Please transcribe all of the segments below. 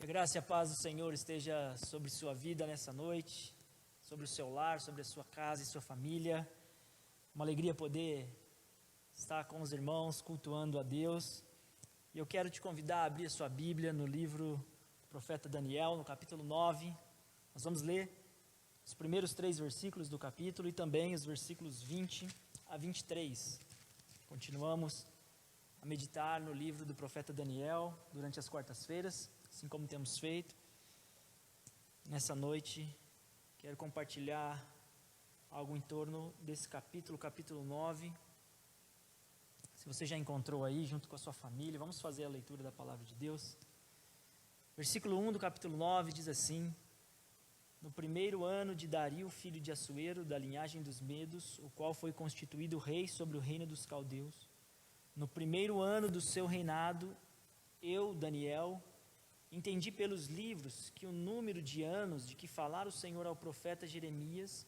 Que a graça e a paz do Senhor esteja sobre sua vida nessa noite, sobre o seu lar, sobre a sua casa e sua família. Uma alegria poder estar com os irmãos, cultuando a Deus. E eu quero te convidar a abrir a sua Bíblia no livro do profeta Daniel, no capítulo 9. Nós vamos ler os primeiros 3 versículos do capítulo e também os versículos 20 a 23. Continuamos a meditar no livro do profeta Daniel durante as quartas-feiras, assim como temos feito. Nessa noite, quero compartilhar algo em torno desse capítulo 9. Se você já encontrou aí, junto com a sua família, vamos fazer a leitura da palavra de Deus. Versículo 1 do capítulo 9 diz assim: No primeiro ano de Dario, filho de Assuero, da linhagem dos Medos, o qual foi constituído rei sobre o reino dos caldeus, no primeiro ano do seu reinado, eu, Daniel, entendi pelos livros que o número de anos de que falara o Senhor ao profeta Jeremias,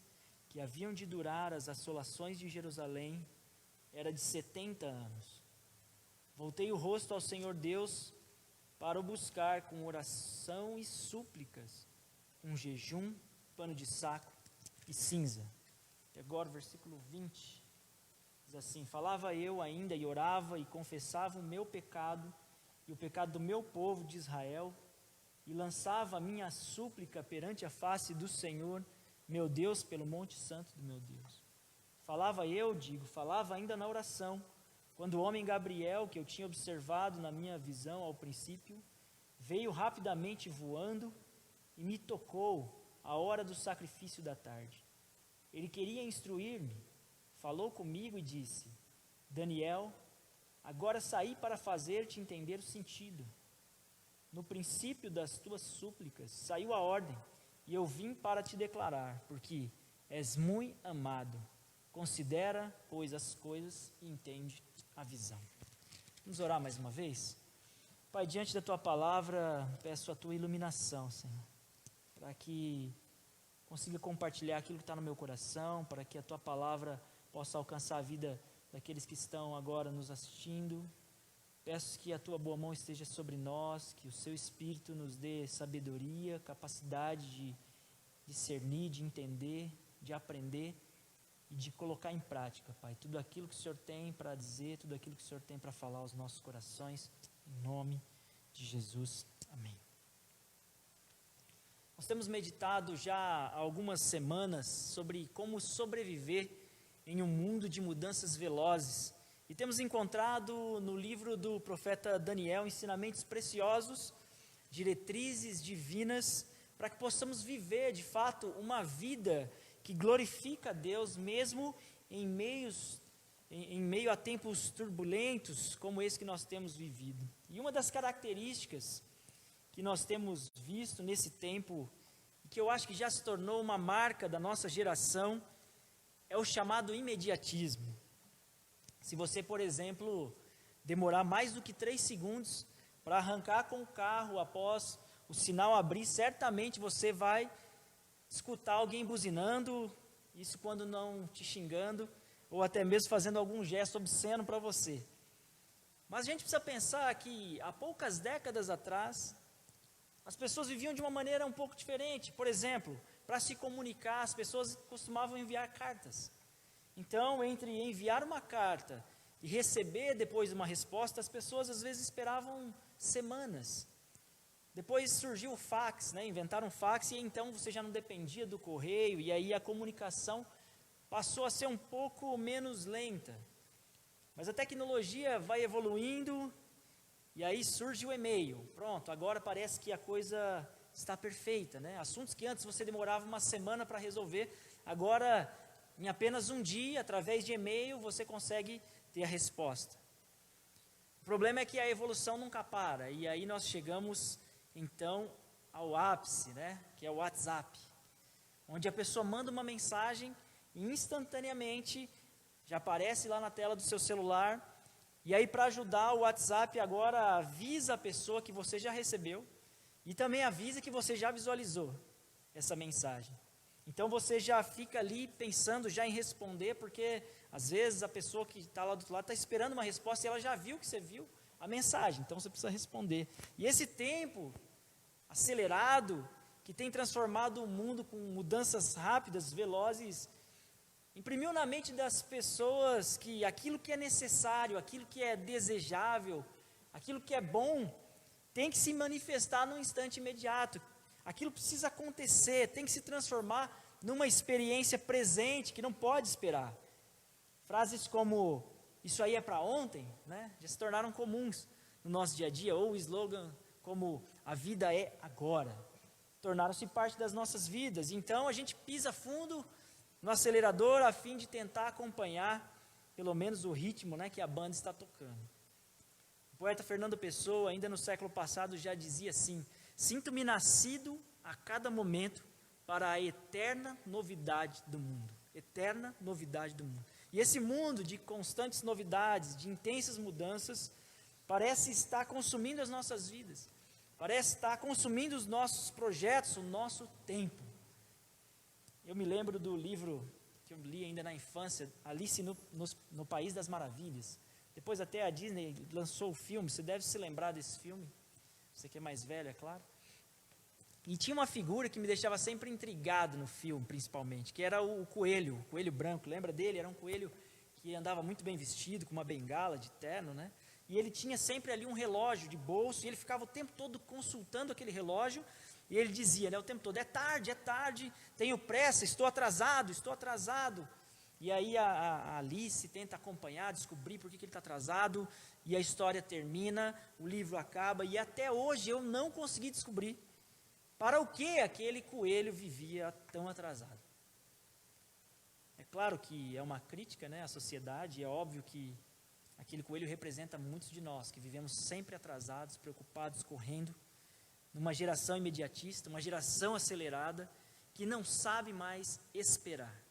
que haviam de durar as assolações de Jerusalém, era de 70 anos. Voltei o rosto ao Senhor Deus para o buscar com oração e súplicas, com jejum, pano de saco e cinza. E agora o versículo 20 diz assim: Falava eu ainda e orava e confessava o meu pecado e o pecado do meu povo de Israel, e lançava a minha súplica perante a face do Senhor, meu Deus, pelo monte santo do meu Deus. Falava ainda na oração, quando o homem Gabriel, que eu tinha observado na minha visão ao princípio, veio rapidamente voando e me tocou à hora do sacrifício da tarde. Ele queria instruir-me, falou comigo e disse: Daniel, agora saí para fazer-te entender o sentido. No princípio das tuas súplicas saiu a ordem, e eu vim para te declarar, porque és muito amado. Considera, pois, as coisas e entende a visão. Vamos orar mais uma vez? Pai, diante da tua palavra, peço a tua iluminação, Senhor, para que consiga compartilhar aquilo que está no meu coração, para que a tua palavra possa alcançar a vida daqueles que estão agora nos assistindo. Peço que a tua boa mão esteja sobre nós, que o seu Espírito nos dê sabedoria, capacidade de discernir, de entender, de aprender e de colocar em prática, Pai, tudo aquilo que o Senhor tem para dizer, tudo aquilo que o Senhor tem para falar aos nossos corações, em nome de Jesus, amém. Nós temos meditado já há algumas semanas sobre como sobreviver em um mundo de mudanças velozes, e temos encontrado no livro do profeta Daniel ensinamentos preciosos, diretrizes divinas, para que possamos viver de fato uma vida que glorifica a Deus, mesmo em meio a tempos turbulentos como esse que nós temos vivido. E uma das características que nós temos visto nesse tempo, que eu acho que já se tornou uma marca da nossa geração, é o chamado imediatismo. Se você, por exemplo, demorar mais do que 3 segundos para arrancar com o carro após o sinal abrir, certamente você vai escutar alguém buzinando, isso quando não te xingando, ou até mesmo fazendo algum gesto obsceno para você. Mas a gente precisa pensar que há poucas décadas atrás, as pessoas viviam de uma maneira um pouco diferente. Por exemplo, para se comunicar, as pessoas costumavam enviar cartas. Então, entre enviar uma carta e receber depois uma resposta, as pessoas às vezes esperavam semanas. Depois surgiu o fax, inventaram o fax, e então você já não dependia do correio, e aí a comunicação passou a ser um pouco menos lenta. Mas a tecnologia vai evoluindo, e aí surge o e-mail. Pronto, agora parece que a coisa está perfeita, Assuntos que antes você demorava uma semana para resolver, agora em apenas um dia, através de e-mail, você consegue ter a resposta. O problema é que a evolução nunca para, e aí nós chegamos então ao ápice, que é o WhatsApp, onde a pessoa manda uma mensagem e instantaneamente já aparece lá na tela do seu celular. E aí, para ajudar, o WhatsApp agora avisa a pessoa que você já recebeu e também avisa que você já visualizou essa mensagem. Então você já fica ali pensando já em responder, porque às vezes a pessoa que está lá do outro lado está esperando uma resposta e ela já viu que você viu a mensagem, então você precisa responder. E esse tempo, acelerado, que tem transformado o mundo com mudanças rápidas, velozes, imprimiu na mente das pessoas que aquilo que é necessário, aquilo que é desejável, aquilo que é bom, tem que se manifestar num instante imediato. Aquilo precisa acontecer, tem que se transformar numa experiência presente que não pode esperar. Frases como, isso aí é para ontem, né, já se tornaram comuns no nosso dia a dia, ou o slogan como, a vida é agora, tornaram-se parte das nossas vidas. Então a gente pisa fundo no acelerador a fim de tentar acompanhar, pelo menos o ritmo, né, que a banda está tocando. O poeta Fernando Pessoa, ainda no século passado, já dizia assim, sinto-me nascido a cada momento para a eterna novidade do mundo. Eterna novidade do mundo. E esse mundo de constantes novidades, de intensas mudanças, parece estar consumindo as nossas vidas. Parece estar consumindo os nossos projetos, o nosso tempo. Eu me lembro do livro que eu li ainda na infância, Alice no País das Maravilhas. Depois até a Disney lançou o filme, você deve se lembrar desse filme. Você que é mais velho, é claro. E tinha uma figura que me deixava sempre intrigado no filme, principalmente, que era o coelho branco, lembra dele? Era um coelho que andava muito bem vestido, com uma bengala de terno, né? E ele tinha sempre ali um relógio de bolso, e ele ficava o tempo todo consultando aquele relógio, e ele dizia, né, o tempo todo, é tarde, tenho pressa, estou atrasado. E aí a Alice tenta acompanhar, descobrir por que ele está atrasado, e a história termina, o livro acaba, e até hoje eu não consegui descobrir para o que aquele coelho vivia tão atrasado. É claro que é uma crítica, né, à sociedade, é óbvio que aquele coelho representa muitos de nós, que vivemos sempre atrasados, preocupados, correndo, numa geração imediatista, uma geração acelerada, que não sabe mais esperar.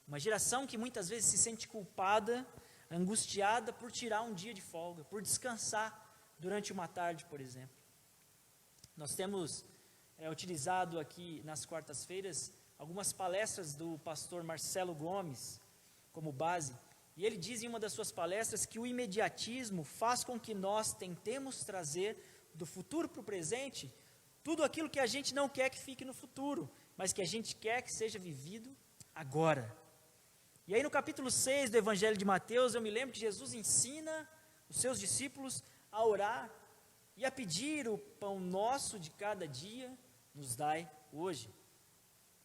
Uma geração que muitas vezes se sente culpada, angustiada por tirar um dia de folga, por descansar durante uma tarde, por exemplo. Nós temos utilizado aqui nas quartas-feiras algumas palestras do pastor Marcelo Gomes como base, e ele diz em uma das suas palestras que o imediatismo faz com que nós tentemos trazer do futuro para o presente tudo aquilo que a gente não quer que fique no futuro, mas que a gente quer que seja vivido agora. E aí no capítulo 6 do Evangelho de Mateus, eu me lembro que Jesus ensina os seus discípulos a orar e a pedir o pão nosso de cada dia, nos dai hoje.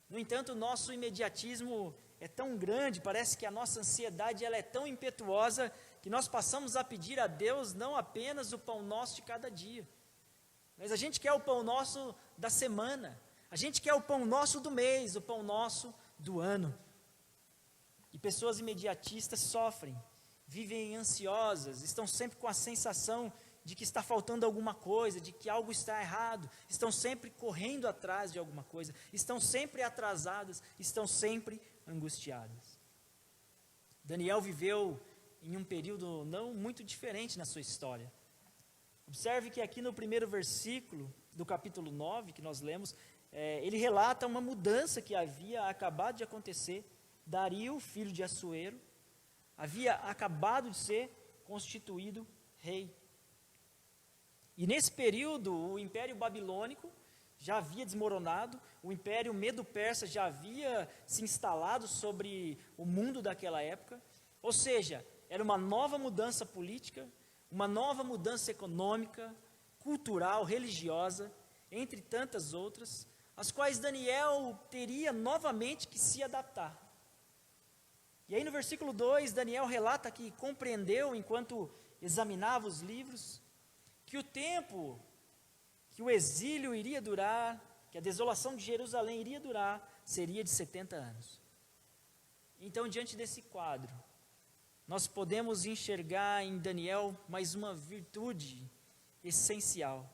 No entanto, o nosso imediatismo é tão grande, parece que a nossa ansiedade ela é tão impetuosa, que nós passamos a pedir a Deus não apenas o pão nosso de cada dia, mas a gente quer o pão nosso da semana, a gente quer o pão nosso do mês, o pão nosso do ano. E pessoas imediatistas sofrem, vivem ansiosas, estão sempre com a sensação de que está faltando alguma coisa, de que algo está errado, estão sempre correndo atrás de alguma coisa, estão sempre atrasadas, estão sempre angustiadas. Daniel viveu em um período não muito diferente na sua história. Observe que aqui no primeiro versículo do capítulo 9, que nós lemos, ele relata uma mudança que havia acabado de acontecer. Dario, filho de Assuero, havia acabado de ser constituído rei. E nesse período, o Império Babilônico já havia desmoronado, o Império Medo-Persa já havia se instalado sobre o mundo daquela época, ou seja, era uma nova mudança política, uma nova mudança econômica, cultural, religiosa, entre tantas outras, às quais Daniel teria novamente que se adaptar. E aí no versículo 2, Daniel relata que compreendeu, enquanto examinava os livros, que o tempo que o exílio iria durar, que a desolação de Jerusalém iria durar, seria de 70 anos. Então, diante desse quadro, nós podemos enxergar em Daniel mais uma virtude essencial,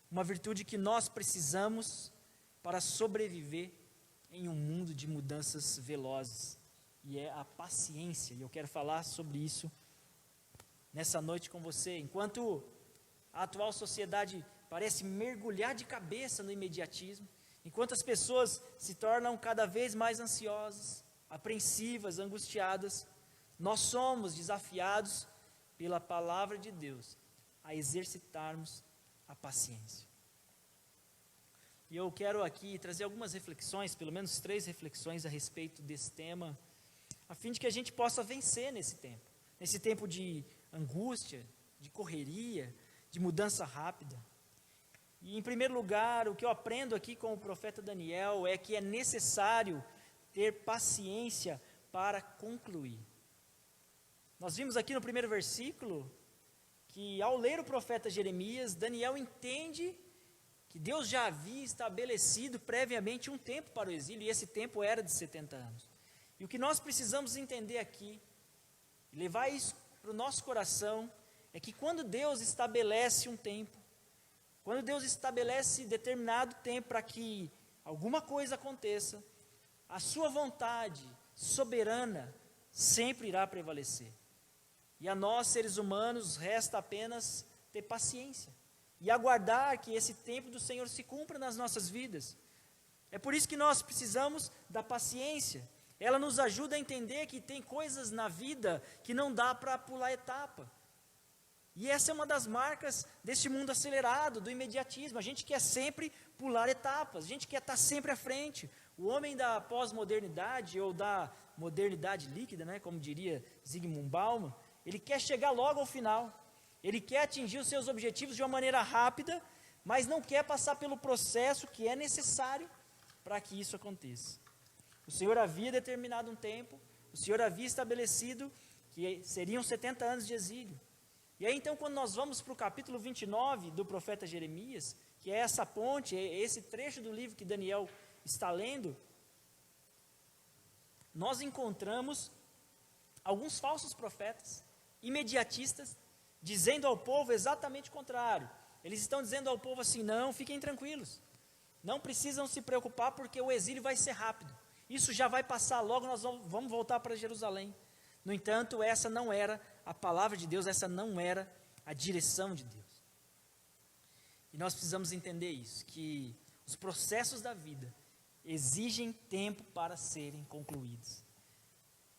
uma virtude que nós precisamos para sobreviver em um mundo de mudanças velozes, e é a paciência, e eu quero falar sobre isso nessa noite com você. Enquanto a atual sociedade parece mergulhar de cabeça no imediatismo, enquanto as pessoas se tornam cada vez mais ansiosas, apreensivas, angustiadas, nós somos desafiados pela palavra de Deus a exercitarmos a paciência. E eu quero aqui trazer algumas reflexões, pelo menos 3 reflexões a respeito desse tema, a fim de que a gente possa vencer nesse tempo de angústia, de correria, de mudança rápida. E em primeiro lugar, o que eu aprendo aqui com o profeta Daniel é que é necessário ter paciência para concluir. Nós vimos aqui no primeiro versículo que, ao ler o profeta Jeremias, Daniel entende que Deus já havia estabelecido previamente um tempo para o exílio, e esse tempo era de 70 anos. E o que nós precisamos entender aqui, e levar isso para o nosso coração, é que quando Deus estabelece um tempo, quando Deus estabelece determinado tempo para que alguma coisa aconteça, a sua vontade soberana sempre irá prevalecer. E a nós, seres humanos, resta apenas ter paciência e aguardar que esse tempo do Senhor se cumpra nas nossas vidas. É por isso que nós precisamos da paciência. Ela nos ajuda a entender que tem coisas na vida que não dá para pular etapa. E essa é uma das marcas deste mundo acelerado, do imediatismo. A gente quer sempre pular etapas, a gente quer estar sempre à frente. O homem da pós-modernidade, ou da modernidade líquida, né, como diria Zygmunt Bauman, ele quer chegar logo ao final. Ele quer atingir os seus objetivos de uma maneira rápida, mas não quer passar pelo processo que é necessário para que isso aconteça. O Senhor havia determinado um tempo, o Senhor havia estabelecido que seriam 70 anos de exílio. E aí então, quando nós vamos para o capítulo 29 do profeta Jeremias, que é essa ponte, é esse trecho do livro que Daniel está lendo, nós encontramos alguns falsos profetas, imediatistas, dizendo ao povo exatamente o contrário. Eles estão dizendo ao povo assim: não, fiquem tranquilos, não precisam se preocupar porque o exílio vai ser rápido, isso já vai passar, logo nós vamos voltar para Jerusalém. No entanto, essa não era a palavra de Deus, essa não era a direção de Deus. E nós precisamos entender isso, que os processos da vida exigem tempo para serem concluídos.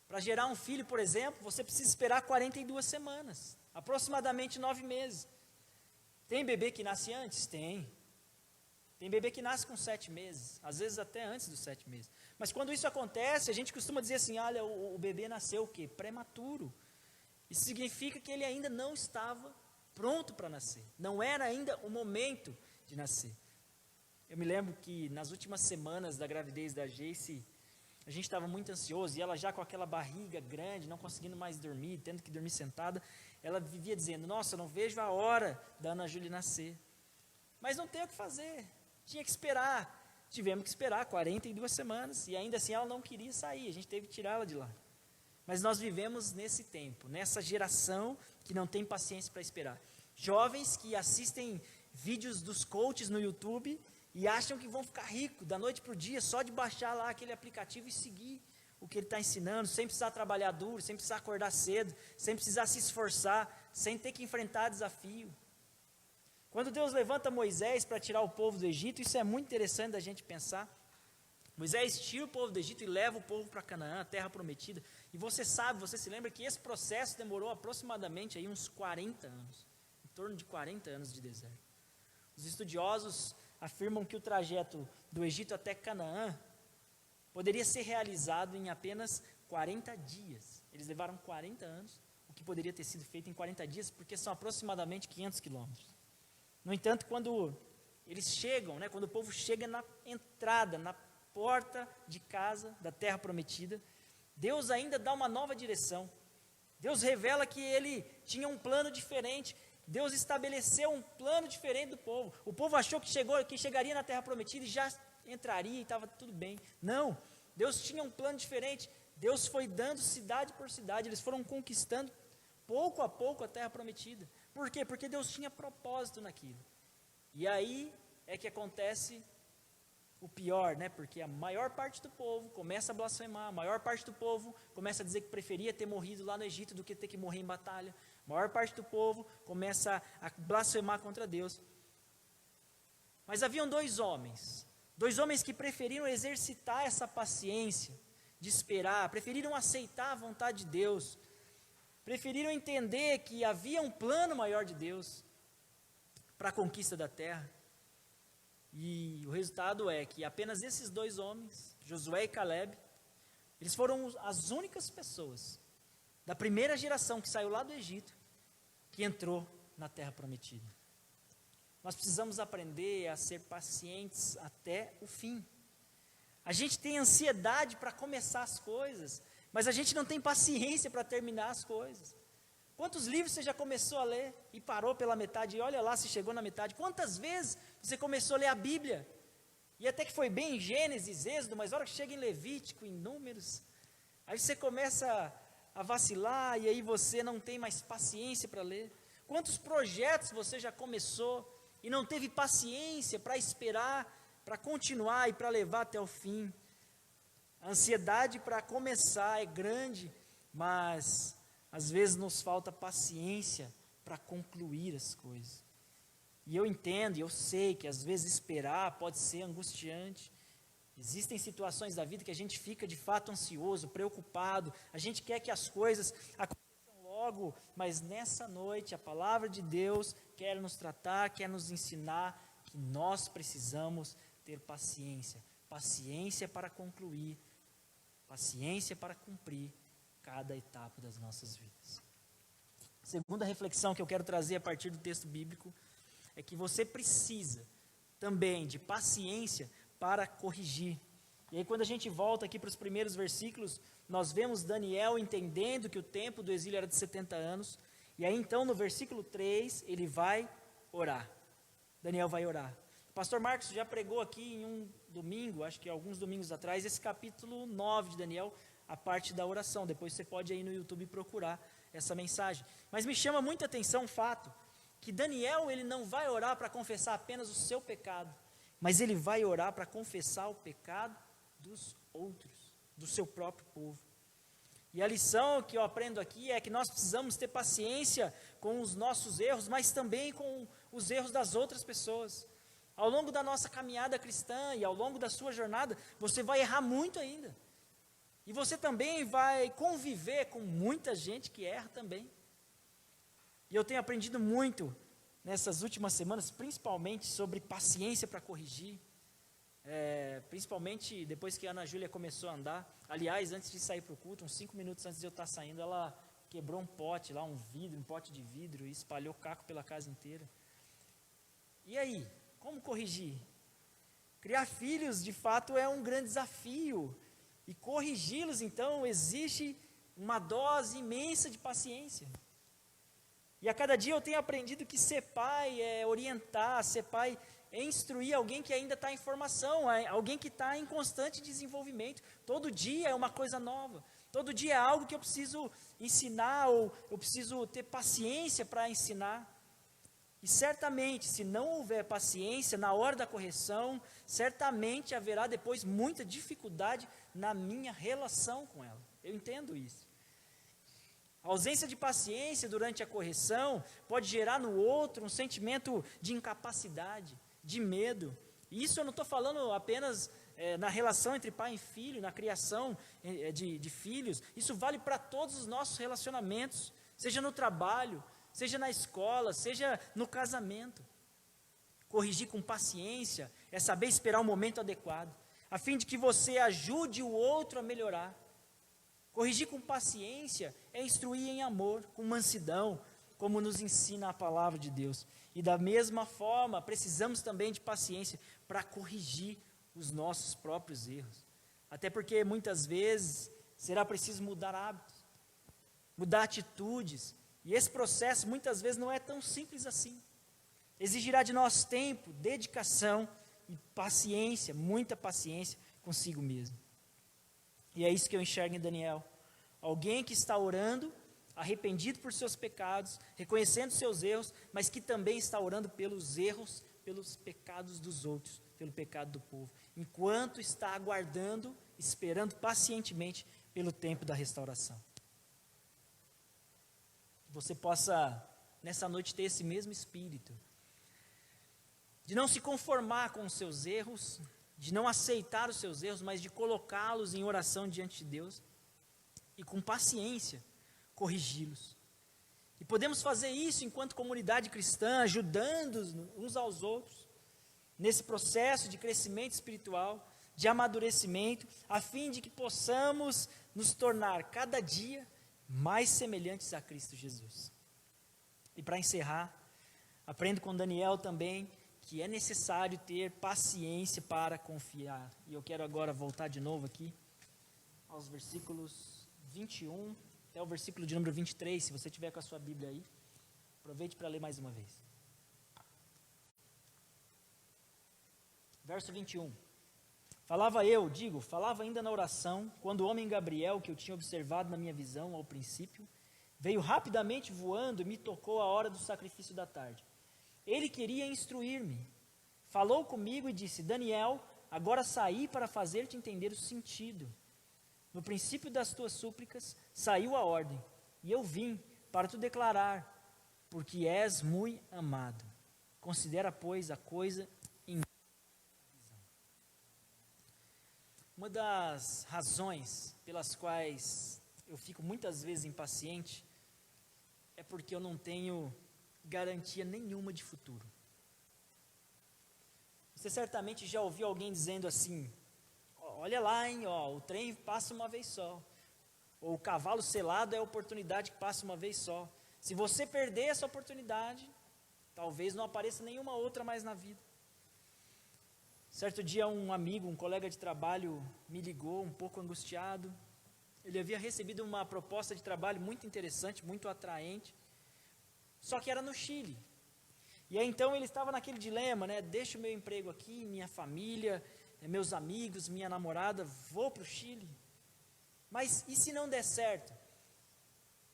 Para gerar um filho, por exemplo, você precisa esperar 42 semanas, aproximadamente 9 meses. Tem bebê que nasce antes? Tem. Tem bebê que nasce com 7 meses, às vezes até antes dos 7 meses. Mas quando isso acontece, a gente costuma dizer assim: olha, o bebê nasceu o quê? Prematuro. Isso significa que ele ainda não estava pronto para nascer. Não era ainda o momento de nascer. Eu me lembro que nas últimas semanas da gravidez da Jace, a gente estava muito ansioso, e ela já com aquela barriga grande, não conseguindo mais dormir, tendo que dormir sentada, ela vivia dizendo: nossa, não vejo a hora da Ana Júlia nascer. Mas não tem o que fazer, tinha que esperar. Tivemos que esperar 42 semanas, e ainda assim ela não queria sair, a gente teve que tirá-la de lá. Mas nós vivemos nesse tempo, nessa geração que não tem paciência para esperar. Jovens que assistem vídeos dos coaches no YouTube e acham que vão ficar ricos da noite para o dia, só de baixar lá aquele aplicativo e seguir o que ele está ensinando, sem precisar trabalhar duro, sem precisar acordar cedo, sem precisar se esforçar, sem ter que enfrentar desafio. Quando Deus levanta Moisés para tirar o povo do Egito, isso é muito interessante da gente pensar. Moisés tira o povo do Egito e leva o povo para Canaã, a terra prometida. E você sabe, você se lembra que esse processo demorou aproximadamente aí uns 40 anos, em torno de 40 anos de deserto. Os estudiosos afirmam que o trajeto do Egito até Canaã poderia ser realizado em apenas 40 dias. Eles levaram 40 anos, o que poderia ter sido feito em 40 dias, porque são aproximadamente 500 quilômetros. No entanto, quando eles chegam, quando o povo chega na entrada, na porta de casa da terra prometida, Deus ainda dá uma nova direção. Deus revela que ele tinha um plano diferente. Deus estabeleceu um plano diferente do povo. O povo achou que chegaria na terra prometida e já entraria e estava tudo bem. Não, Deus tinha um plano diferente. Deus foi dando cidade por cidade, eles foram conquistando pouco a pouco a terra prometida. Por quê? Porque Deus tinha propósito naquilo. E aí é que acontece o pior, porque a maior parte do povo começa a blasfemar, a maior parte do povo começa a dizer que preferia ter morrido lá no Egito do que ter que morrer em batalha, a maior parte do povo começa a blasfemar contra Deus. Mas haviam dois homens que preferiram exercitar essa paciência de esperar, preferiram aceitar a vontade de Deus, preferiram entender que havia um plano maior de Deus para a conquista da terra. E o resultado é que apenas esses 2 homens, Josué e Caleb, eles foram as únicas pessoas da primeira geração que saiu lá do Egito, que entrou na terra prometida. Nós precisamos aprender a ser pacientes até o fim. A gente tem ansiedade para começar as coisas, mas a gente não tem paciência para terminar as coisas. Quantos livros você já começou a ler e parou pela metade, e olha lá se chegou na metade? Quantas vezes você começou a ler a Bíblia, e até que foi bem em Gênesis, Êxodo, mas na hora que chega em Levítico, em Números, aí você começa a vacilar, e aí você não tem mais paciência para ler. Quantos projetos você já começou e não teve paciência para esperar, para continuar e para levar até o fim? A ansiedade para começar é grande, mas às vezes nos falta paciência para concluir as coisas. E eu entendo, e eu sei que às vezes esperar pode ser angustiante. Existem situações da vida que a gente fica de fato ansioso, preocupado, a gente quer que as coisas aconteçam logo, mas nessa noite a palavra de Deus quer nos tratar, quer nos ensinar que nós precisamos ter paciência. Paciência para concluir, paciência para cumprir cada etapa das nossas vidas. Segunda reflexão que eu quero trazer a partir do texto bíblico é que você precisa também de paciência para corrigir. E aí quando a gente volta aqui para os primeiros versículos, nós vemos Daniel entendendo que o tempo do exílio era de 70 anos, e aí então no versículo 3, ele vai orar. Daniel vai orar. O pastor Marcos já pregou aqui em um domingo, acho que alguns domingos atrás, esse capítulo 9 de Daniel, a parte da oração. Depois você pode ir no YouTube procurar essa mensagem. Mas me chama muita atenção o fato que Daniel, ele não vai orar para confessar apenas o seu pecado, mas ele vai orar para confessar o pecado dos outros, do seu próprio povo. E a lição que eu aprendo aqui é que nós precisamos ter paciência com os nossos erros, mas também com os erros das outras pessoas. Ao longo da nossa caminhada cristã e ao longo da sua jornada, você vai errar muito ainda. E você também vai conviver com muita gente que erra também. E eu tenho aprendido muito nessas últimas semanas, principalmente sobre paciência para corrigir. Principalmente depois que a Ana Júlia começou a andar. Aliás, antes de sair para o culto, uns 5 minutos antes de eu estar saindo, ela quebrou um pote lá, um pote de vidro, e espalhou caco pela casa inteira. E aí, como corrigir? Criar filhos, de fato, é um grande desafio. E corrigi-los, então, exige uma dose imensa de paciência. E a cada dia eu tenho aprendido que ser pai é orientar, ser pai é instruir alguém que ainda está em formação, alguém que está em constante desenvolvimento. Todo dia é uma coisa nova, todo dia é algo que eu preciso ensinar, ou eu preciso ter paciência para ensinar. E certamente, se não houver paciência na hora da correção, certamente haverá depois muita dificuldade na minha relação com ela. Eu entendo isso. A ausência de paciência durante a correção pode gerar no outro um sentimento de incapacidade, de medo. E isso eu não estou falando apenas na relação entre pai e filho, na criação de filhos. Isso vale para todos os nossos relacionamentos, seja no trabalho, seja na escola, seja no casamento. Corrigir com paciência é saber esperar o momento adequado, a fim de que você ajude o outro a melhorar. Corrigir com paciência é instruir em amor, com mansidão, como nos ensina a palavra de Deus. E da mesma forma, precisamos também de paciência para corrigir os nossos próprios erros. Até porque muitas vezes será preciso mudar hábitos, mudar atitudes. E esse processo muitas vezes não é tão simples assim. Exigirá de nós tempo, dedicação e paciência, muita paciência consigo mesmo. E é isso que eu enxergo em Daniel. Alguém que está orando, arrependido por seus pecados, reconhecendo seus erros, mas que também está orando pelos erros, pelos pecados dos outros, pelo pecado do povo. Enquanto está aguardando, esperando pacientemente pelo tempo da restauração. Que você possa, nessa noite, ter esse mesmo espírito. De não se conformar com os seus erros, de não aceitar os seus erros, mas de colocá-los em oração diante de Deus e com paciência corrigi-los. E podemos fazer isso enquanto comunidade cristã, ajudando uns aos outros. nesse processo de crescimento espiritual, de amadurecimento, a fim de que possamos nos tornar cada dia mais semelhantes a Cristo Jesus. E para encerrar, aprendo com Daniel também que é necessário ter paciência para confiar. E eu quero agora voltar de novo aqui aos versículos 21 até o versículo de número 23, se você tiver com a sua Bíblia aí. Aproveite para ler mais uma vez. Verso 21. Falava ainda na oração, quando o homem Gabriel, que eu tinha observado na minha visão ao princípio, veio rapidamente voando e me tocou a hora do sacrifício da tarde. Ele queria instruir-me. Falou comigo e disse: Daniel, agora saí para fazer-te entender o sentido. No princípio das tuas súplicas saiu a ordem, e eu vim para te declarar, porque és muito amado. Considera, pois, a coisa em visão. Uma das razões pelas quais eu fico muitas vezes impaciente é porque eu não tenho garantia nenhuma de futuro. Você certamente já ouviu alguém dizendo assim: olha lá, hein, o trem passa uma vez só. Ou o cavalo selado é a oportunidade que passa uma vez só. Se você perder essa oportunidade, talvez não apareça nenhuma outra mais na vida. Certo dia um amigo, um colega de trabalho me ligou um pouco angustiado. Ele havia recebido uma proposta de trabalho muito interessante, muito atraente, só que era no Chile. E aí então ele estava naquele dilema, né? Deixo o meu emprego aqui, minha família, meus amigos, minha namorada, vou para o Chile. Mas e se não der certo?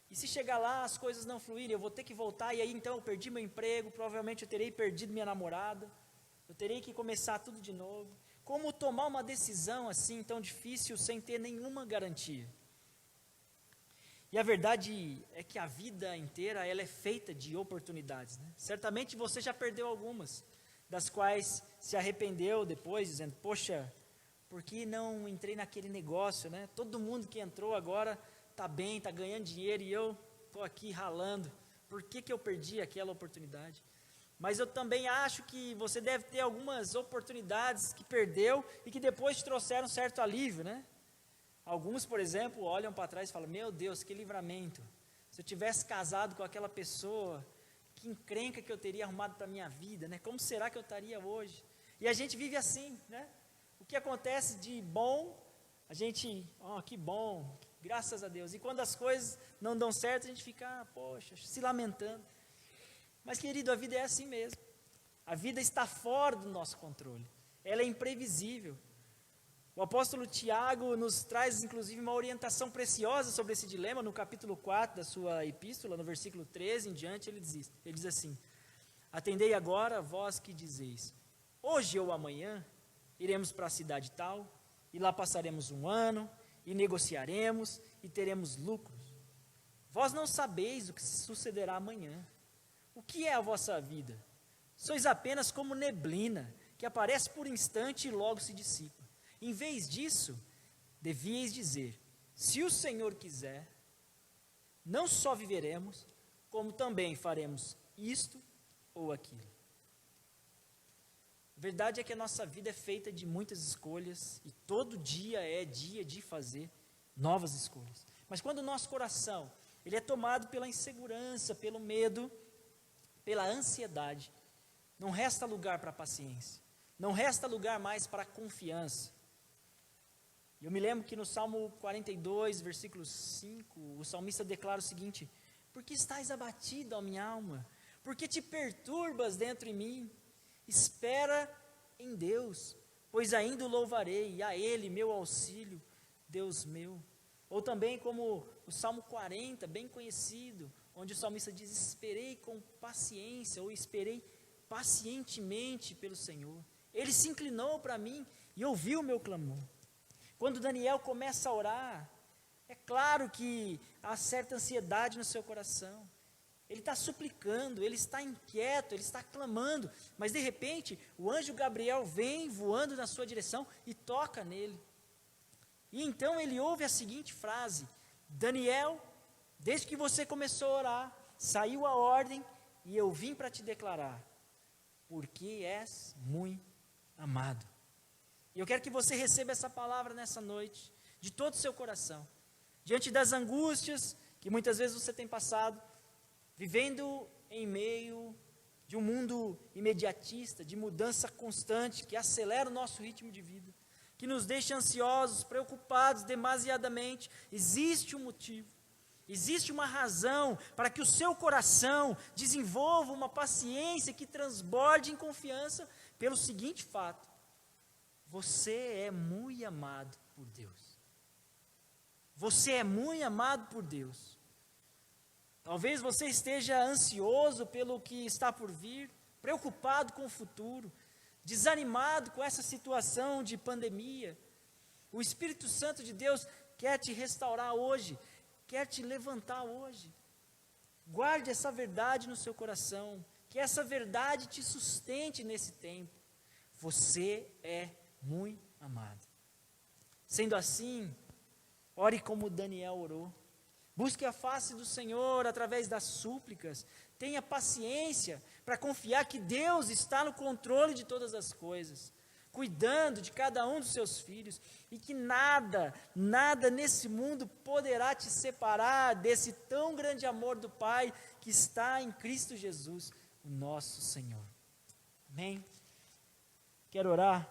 E se chegar lá as coisas não fluírem, eu vou ter que voltar, e aí então eu perdi meu emprego, provavelmente eu terei perdido minha namorada, eu terei que começar tudo de novo. Como tomar uma decisão assim tão difícil sem ter nenhuma garantia? E a verdade é que a vida inteira ela é feita de oportunidades, né? Certamente você já perdeu algumas, das quais se arrependeu depois, dizendo: poxa, por que não entrei naquele negócio, né? Todo mundo que entrou agora está bem, está ganhando dinheiro e eu estou aqui ralando. Por que eu perdi aquela oportunidade? Mas eu também acho que você deve ter algumas oportunidades que perdeu e que depois te trouxeram certo alívio, né? Alguns, por exemplo, olham para trás e falam: meu Deus, que livramento. Se eu tivesse casado com aquela pessoa, que encrenca que eu teria arrumado para a minha vida, né? Como será que eu estaria hoje? E a gente vive assim, né? O que acontece de bom, a gente, que bom, graças a Deus. E quando as coisas não dão certo, a gente fica, poxa, se lamentando. Mas, querido, a vida é assim mesmo. A vida está fora do nosso controle. Ela é imprevisível. O apóstolo Tiago nos traz, inclusive, uma orientação preciosa sobre esse dilema, no capítulo 4 da sua epístola, no versículo 13 em diante, ele diz assim: atendei agora, vós que dizeis, hoje ou amanhã iremos para a cidade tal, e lá passaremos um ano, e negociaremos, e teremos lucros. Vós não sabeis o que sucederá amanhã. O que é a vossa vida? Sois apenas como neblina, que aparece por instante e logo se dissipa. Em vez disso, devieis dizer: se o Senhor quiser, não só viveremos, como também faremos isto ou aquilo. A verdade é que a nossa vida é feita de muitas escolhas, e todo dia é dia de fazer novas escolhas. Mas quando o nosso coração ele é tomado pela insegurança, pelo medo, pela ansiedade, não resta lugar para a paciência, não resta lugar mais para a confiança. Eu me lembro que no Salmo 42, versículo 5, o salmista declara o seguinte: por que estás abatido, ó minha alma? Por que te perturbas dentro em mim? Espera em Deus, pois ainda o louvarei, a Ele, meu auxílio, Deus meu. Ou também como o Salmo 40, bem conhecido, onde o salmista diz: esperei com paciência, ou esperei pacientemente pelo Senhor. Ele se inclinou para mim e ouviu o meu clamor. Quando Daniel começa a orar, é claro que há certa ansiedade no seu coração. Ele está suplicando, ele está inquieto, ele está clamando, mas de repente o anjo Gabriel vem voando na sua direção e toca nele. E então ele ouve a seguinte frase: Daniel, desde que você começou a orar, saiu a ordem e eu vim para te declarar, porque és muito amado. E eu quero que você receba essa palavra nessa noite, de todo o seu coração, diante das angústias que muitas vezes você tem passado, vivendo em meio de um mundo imediatista, de mudança constante, que acelera o nosso ritmo de vida, que nos deixa ansiosos, preocupados demasiadamente. Existe um motivo, existe uma razão para que o seu coração desenvolva uma paciência que transborde em confiança pelo seguinte fato: você é muito amado por Deus. Você é muito amado por Deus. Talvez você esteja ansioso pelo que está por vir, preocupado com o futuro, desanimado com essa situação de pandemia. O Espírito Santo de Deus quer te restaurar hoje, quer te levantar hoje. Guarde essa verdade no seu coração, que essa verdade te sustente nesse tempo. Você é muito amado. Sendo assim, ore como Daniel orou. Busque a face do Senhor através das súplicas. Tenha paciência para confiar que Deus está no controle de todas as coisas, cuidando de cada um dos seus filhos, e que nada nesse mundo poderá te separar desse tão grande amor do Pai que está em Cristo Jesus, o nosso Senhor. Amém? Quero orar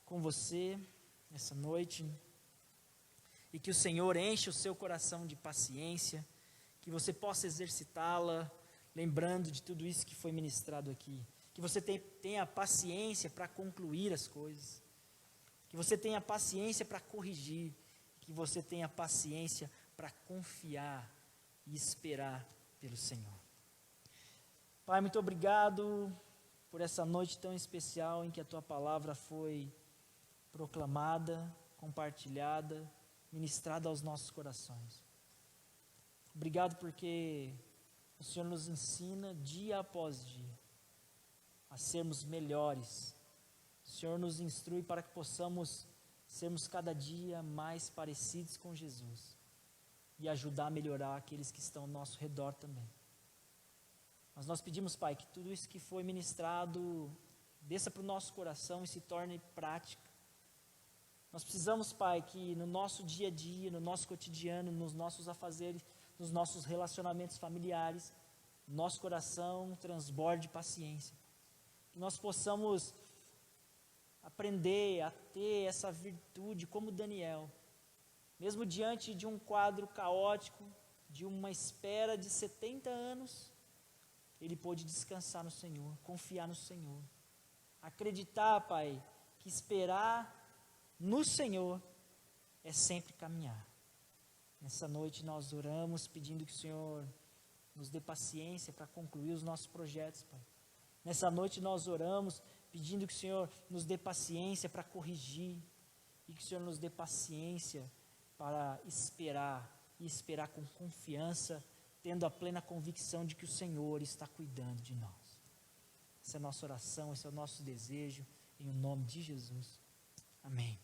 com você essa noite, e que o Senhor enche o seu coração de paciência, que você possa exercitá-la, lembrando de tudo isso que foi ministrado aqui, que você tenha paciência para concluir as coisas, que você tenha paciência para corrigir, que você tenha paciência para confiar e esperar pelo Senhor. Pai, muito obrigado por essa noite tão especial em que a Tua palavra foi proclamada, compartilhada, ministrada aos nossos corações. Obrigado porque o Senhor nos ensina dia após dia a sermos melhores. O Senhor nos instrui para que possamos sermos cada dia mais parecidos com Jesus e ajudar a melhorar aqueles que estão ao nosso redor também. Mas nós pedimos, Pai, que tudo isso que foi ministrado desça para o nosso coração e se torne prática. Nós precisamos, Pai, que no nosso dia a dia, no nosso cotidiano, nos nossos afazeres, nos nossos relacionamentos familiares, nosso coração transborde paciência. Que nós possamos aprender a ter essa virtude como Daniel, mesmo diante de um quadro caótico, de uma espera de 70 anos, ele pôde descansar no Senhor, confiar no Senhor. Acreditar, Pai, que esperar no Senhor é sempre caminhar. Nessa noite nós oramos pedindo que o Senhor nos dê paciência para concluir os nossos projetos, Pai. Nessa noite nós oramos pedindo que o Senhor nos dê paciência para corrigir e que o Senhor nos dê paciência para esperar e esperar com confiança, tendo a plena convicção de que o Senhor está cuidando de nós. Essa é a nossa oração, esse é o nosso desejo, em nome de Jesus. Amém.